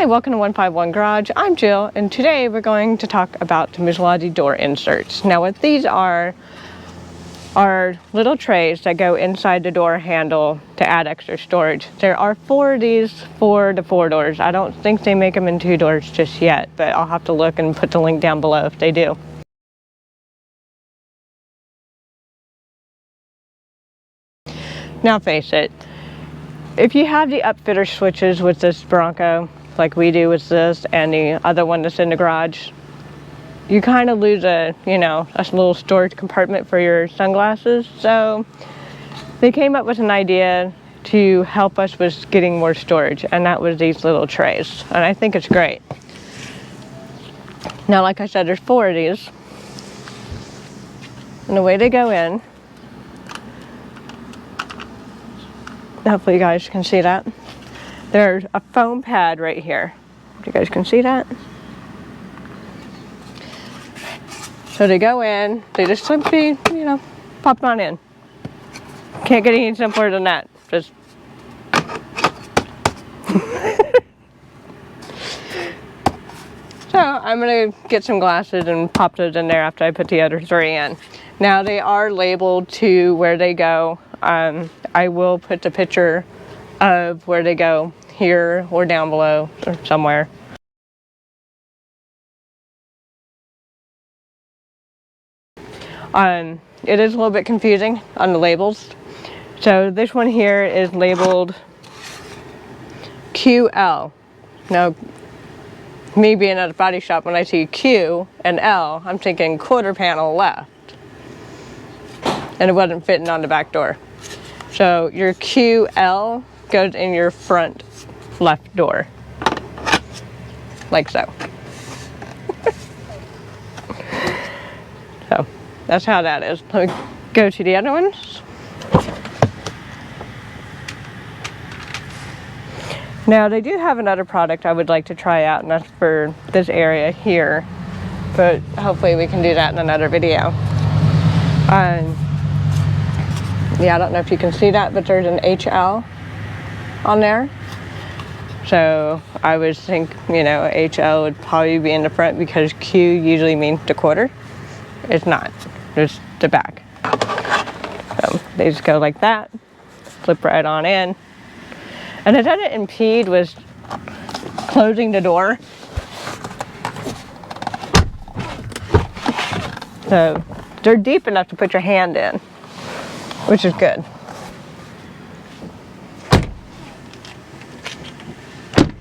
Hi, welcome to 151 Garage. I'm Jill, and today we're going to talk about Muslogy door inserts. Now what these are little trays that go inside the door handle to add extra storage. There are 4 of these for the 4 doors. I don't think they make them in 2 doors just yet, but I'll have to look and put the link down below if they do. Now face it, if you have the upfitter switches with this Bronco, like we do with this and the other one that's in the garage, you kind of lose a little storage compartment for your sunglasses. So they came up with an idea to help us with getting more storage, and that was these little trays, and I think it's great. Now, like I said, there's 4 of these, and the way they go in, hopefully you guys can see that, there's a foam pad right here. You guys can see that? So they go in, they just simply, pop them on in. Can't get any simpler than that. Just So I'm gonna get some glasses and pop those in there after I put the other 3 in. Now they are labeled to where they go. I will put the picture of where they go here or down below or somewhere. It is a little bit confusing on the labels. So this one here is labeled QL. Now, me being at a body shop, when I see Q and L, I'm thinking quarter panel left. And it wasn't fitting on the back door. So your QL goes in your front left door. Like so. So that's how that is. Let me go to the other ones. Now they do have another product I would like to try out, and that's for this area here, but hopefully we can do that in another video. Yeah, I don't know if you can see that, but there's an HL on there. So I would think, HL would probably be in the front because Q usually means the quarter. It's not, it's the back. So they just go like that, flip right on in. And it doesn't impede with closing the door. So they're deep enough to put your hand in, which is good.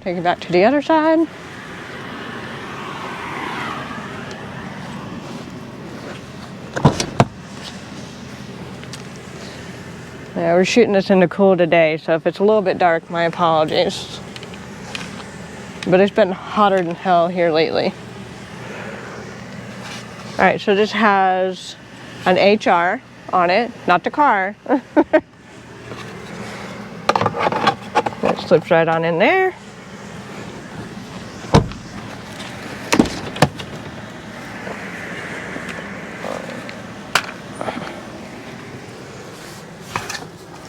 Take it back to the other side. Yeah, we're shooting this in the cool today, so if it's a little bit dark, my apologies. But it's been hotter than hell here lately. Alright, so this has an HR on it, not the car. It slips right on in there.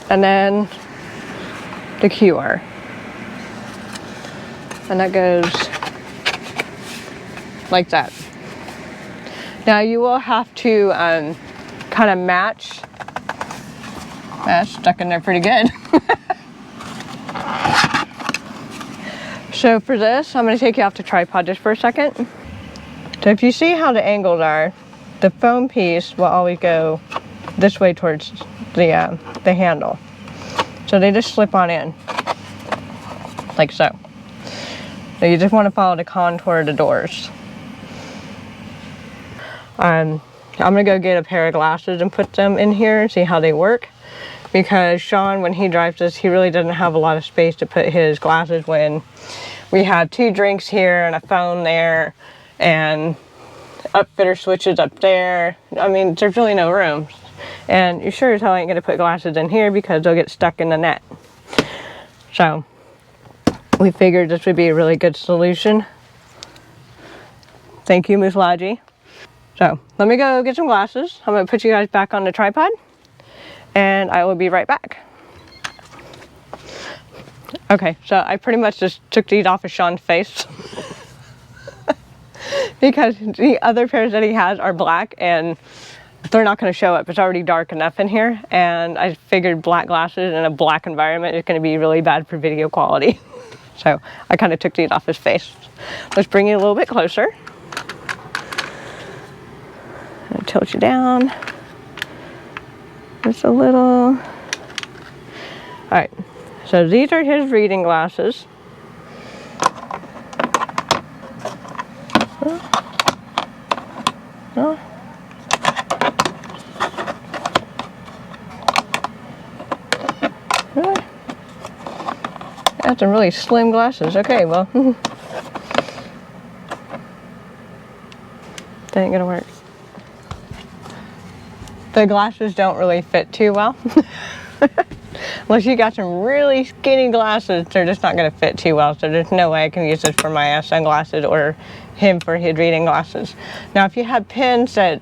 And then the QR. And that goes like that. Now you will have to kind of match. That's stuck in there pretty good. So for this, I'm going to take you off the tripod just for a second. So if you see how the angles are, the foam piece will always go this way towards the handle. So they just slip on in, like so. So you just want to follow the contour of the doors. I'm gonna go get a pair of glasses and put them in here and see how they work. Because Sean, when he drives this, he really doesn't have a lot of space to put his glasses when we have 2 drinks here and a phone there and upfitter switches up there. I mean, there's really no room. And you sure as hell ain't gonna put glasses in here because they'll get stuck in the net. So we figured this would be a really good solution. Thank you, Muslogy. So let me go get some glasses. I'm gonna put you guys back on the tripod and I will be right back. Okay, so I pretty much just took these off of Sean's face because the other pairs that he has are black and they're not going to show up. It's already dark enough in here, and I figured black glasses in a black environment is going to be really bad for video quality. So I kind of took these off his face. Let's bring you a little bit closer. I'll tilt you down just a little. All right, so these are his reading glasses. Oh. That's some really slim glasses. Okay, well, that ain't gonna work. The glasses don't really fit too well. Unless you got some really skinny glasses, they're just not gonna fit too well. So there's no way I can use this for my sunglasses or him for his reading glasses. Now, if you have pins that,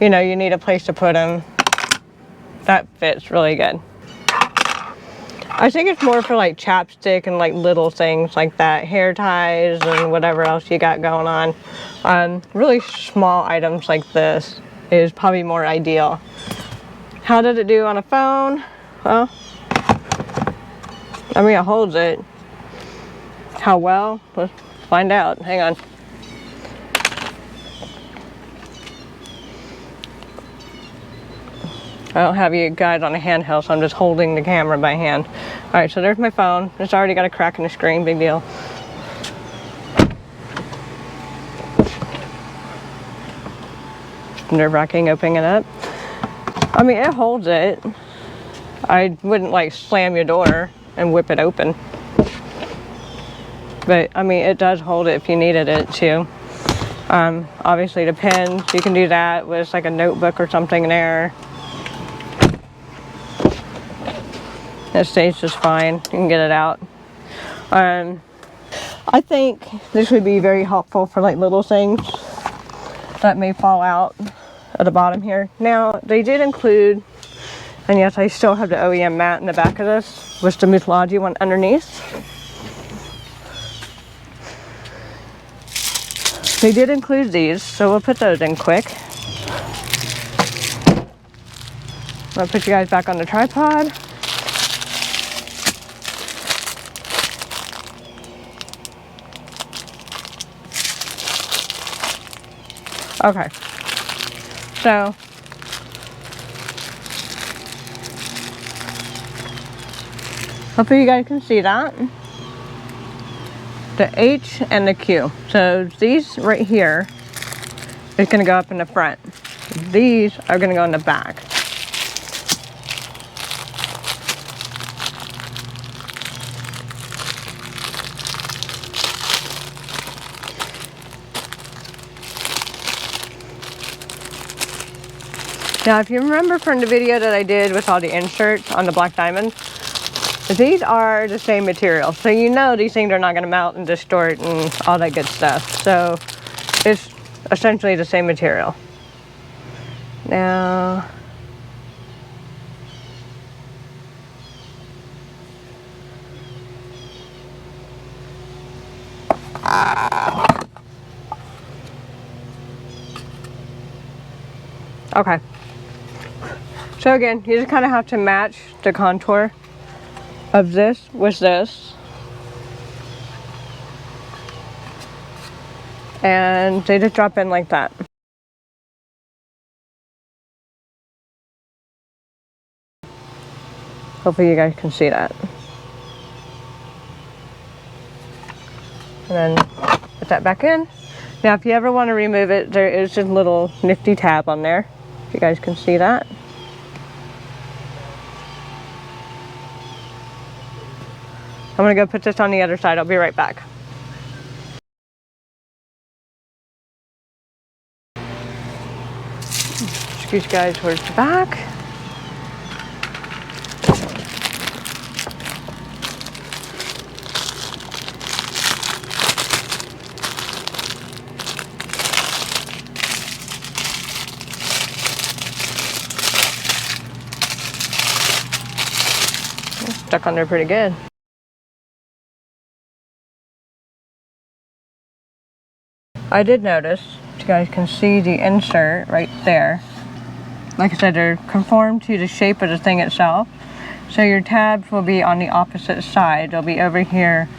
you know, you need a place to put them, that fits really good. I think it's more for like chapstick and like little things like that, hair ties and whatever else you got going on. Really small items like this is probably more ideal. How does it do on a phone? Well, I mean, it holds it. How well? Let's find out. Hang on. I don't have you guys on a handheld, so I'm just holding the camera by hand. All right, so there's my phone. It's already got a crack in the screen, big deal. Nerve-wracking opening it up. I mean, it holds it. I wouldn't like slam your door and whip it open. But I mean, it does hold it if you needed it to. Obviously the pins, you can do that with like a notebook or something there. It stays just fine. You can get it out. I think this would be very helpful for like little things that may fall out at the bottom here. Now, they did include, and yes, I still have the OEM mat in the back of this, with the Muslogy one underneath. They did include these, so we'll put those in quick. I'll put you guys back on the tripod. Okay, so hopefully you guys can see that. The H and the Q. So these right here is going to go up in the front. These are going to go in the back. Now, if you remember from the video that I did with all the inserts on the black diamond, these are the same material. So you know these things are not going to melt and distort and all that good stuff. So it's essentially the same material. Now, okay. So again, you just kind of have to match the contour of this with this. And they just drop in like that. Hopefully you guys can see that. And then put that back in. Now if you ever want to remove it, there is a little nifty tab on there. If you guys can see that. I'm gonna go put this on the other side. I'll be right back. Excuse guys towards the back. Stuck on there pretty good. I did notice, you guys can see the insert right there. Like I said, they're conformed to the shape of the thing itself. So your tabs will be on the opposite side. They'll be over here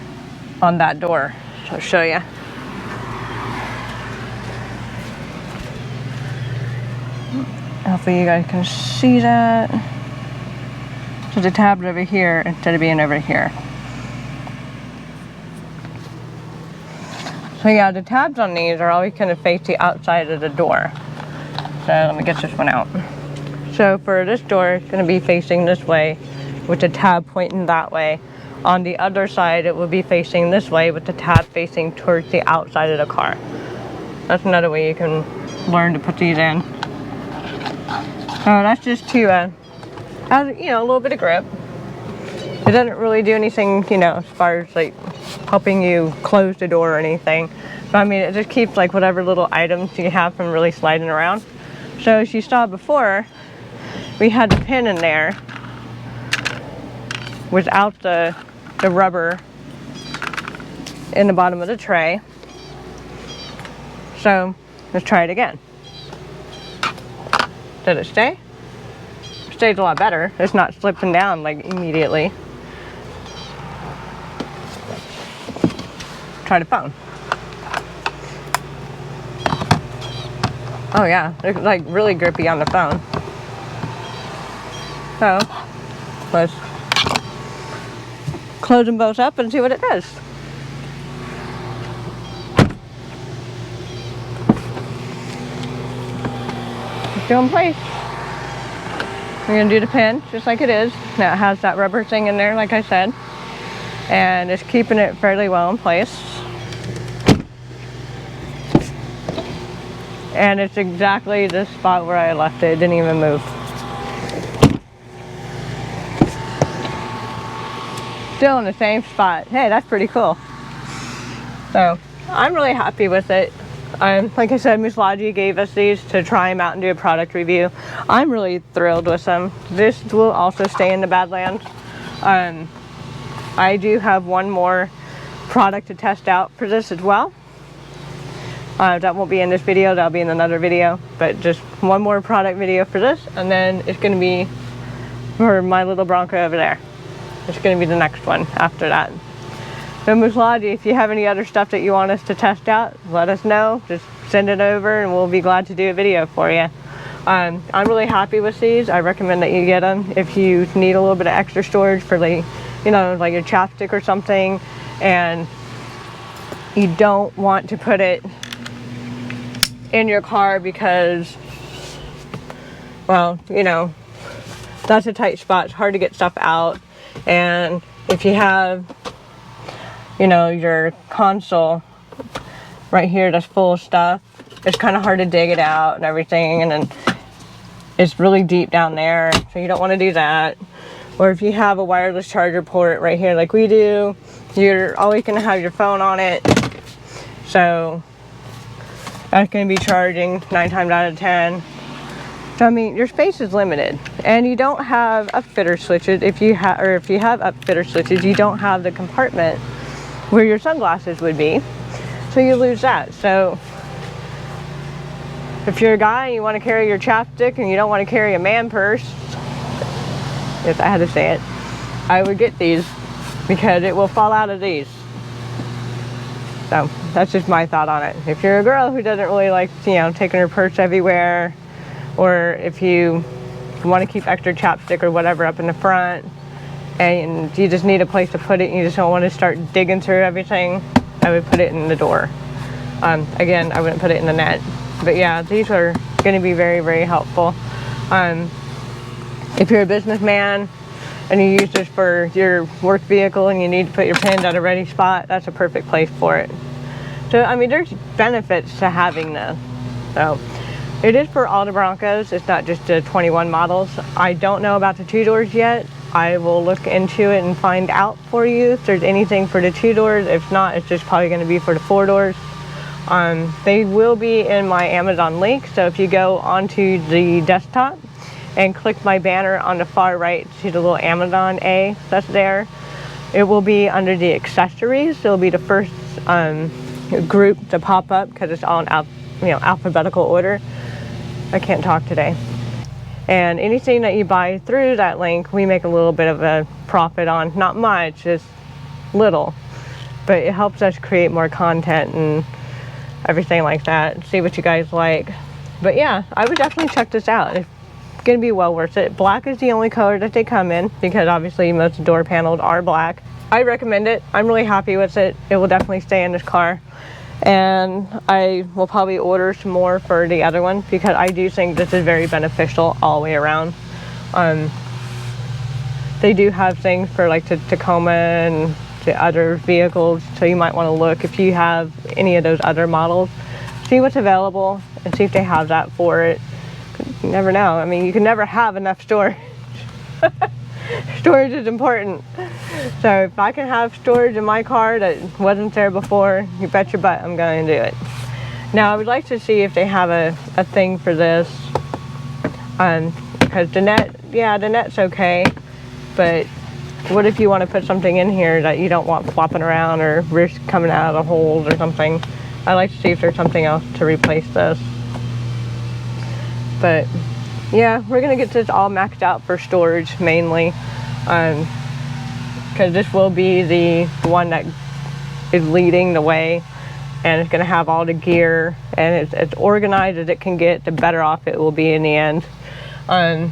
on that door. So I'll show you. Hopefully you guys can see that. So the tab's over here instead of being over here. So yeah, the tabs on these are always going to face the outside of the door. So let me get this one out. So for this door, it's going to be facing this way with the tab pointing that way. On the other side, it will be facing this way with the tab facing towards the outside of the car. That's another way you can learn to put these in. That's just to add, you know, a little bit of grip. It doesn't really do anything, you know, as far as like helping you close the door or anything. But I mean, it just keeps like whatever little items you have from really sliding around. So as you saw before, we had the pin in there without the rubber in the bottom of the tray. So let's try it again. Did it stay? It stays a lot better. It's not slipping down like immediately. Try the phone. Oh yeah, it's like really grippy on the phone. So let's close them both up and see what it does. Still in place. We're gonna do the pin just like it is. Now it has that rubber thing in there, like I said, and it's keeping it fairly well in place. And it's exactly the spot where I left it. It didn't even move. Still in the same spot. Hey, that's pretty cool. So I'm really happy with it. Like I said, Muslogy gave us these to try them out and do a product review. I'm really thrilled with them. This will also stay in the Badlands. I do have one more product to test out for this as well. That won't be in this video, that'll be in another video, but just one more product video for this, and then it's going to be for my little Bronco over there. It's going to be the next one after that. So Muslogy, if you have any other stuff that you want us to test out, let us know. Just send it over and we'll be glad to do a video for you. I'm really happy with these. I recommend that you get them if you need a little bit of extra storage for, like, you know, like your chapstick or something, and you don't want to put it in your car because, well, you know, that's a tight spot. It's hard to get stuff out. And if you have, you know, your console right here that's full of stuff, it's kind of hard to dig it out and everything, and then it's really deep down there, so you don't want to do that. Or if you have a wireless charger port right here like we do, you're always going to have your phone on it, so that's going to be charging 9 times out of 10. So I mean, your space is limited, and you don't have upfitter switches. If you have upfitter switches, you don't have the compartment where your sunglasses would be, so you lose that. So if you're a guy and you want to carry your chapstick and you don't want to carry a man purse, yes, I had to say it, I would get these because it will fall out of these. So that's just my thought on it. If you're a girl who doesn't really like, you know, taking her purse everywhere, or if you want to keep extra chapstick or whatever up in the front and you just need a place to put it and you just don't want to start digging through everything, I would put it in the door. Again, I wouldn't put it in the net. But yeah, these are going to be very, very helpful. If you're a businessman and you use this for your work vehicle and you need to put your pins at a ready spot, that's a perfect place for it. So, I mean, there's benefits to having this. So, it is for all the Broncos. It's not just the 21 models. I don't know about the 2-doors yet. I will look into it and find out for you if there's anything for the 2-doors. If not, it's just probably going to be for the 4-doors. They will be in my Amazon link. So if you go onto the desktop and click my banner on the far right, see the little Amazon that's there. It will be under the accessories. It'll be the first group to pop up because it's all in alphabetical order. I can't talk today. And anything that you buy through that link, we make a little bit of a profit on. Not much, just little. But it helps us create more content and everything like that. See what you guys like. But yeah, I would definitely check this out. It's gonna be well worth it. Black is the only color that they come in because obviously most door panels are black. I recommend it. I'm really happy with it. It will definitely stay in this car. And I will probably order some more for the other one because I do think this is very beneficial all the way around. They do have things for like the Tacoma and the other vehicles, so you might want to look if you have any of those other models, see what's available and see if they have that for it. You never know. I mean, you can never have enough storage. Storage is important. So if I can have storage in my car that wasn't there before, you bet your butt I'm going to do it. Now I would like to see if they have a thing for this, because the net's okay, but what if you want to put something in here that you don't want flopping around or risk coming out of the holes or something? I'd like to see if there's something else to replace this. But yeah, we're gonna get this all maxed out for storage mainly, because this will be the one that is leading the way, and it's gonna have all the gear, and it's as organized as it can get. The better off it will be in the end. Other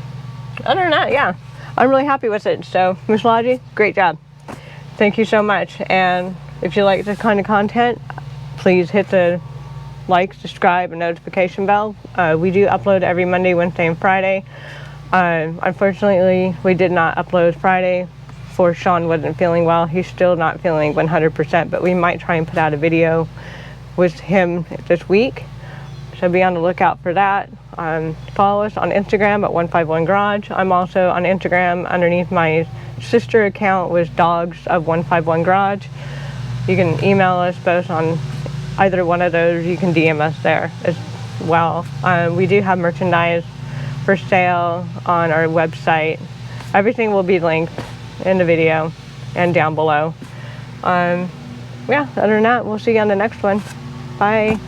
than that, yeah, I'm really happy with it. So Muslogy, great job. Thank you so much. And if you like this kind of content, please hit the like, subscribe, and notification bell. We do upload every Monday, Wednesday, and Friday. Unfortunately, we did not upload Friday, for Sean wasn't feeling well. He's still not feeling 100%, but we might try and put out a video with him this week. So be on the lookout for that. Follow us on Instagram at 151 Garage. I'm also on Instagram underneath my sister account with Dogs of 151 Garage. You can email us both on either one of those. You can DM us there as well. We do have merchandise for sale on our website. Everything will be linked in the video and down below. Yeah, other than that, we'll see you on the next one. Bye.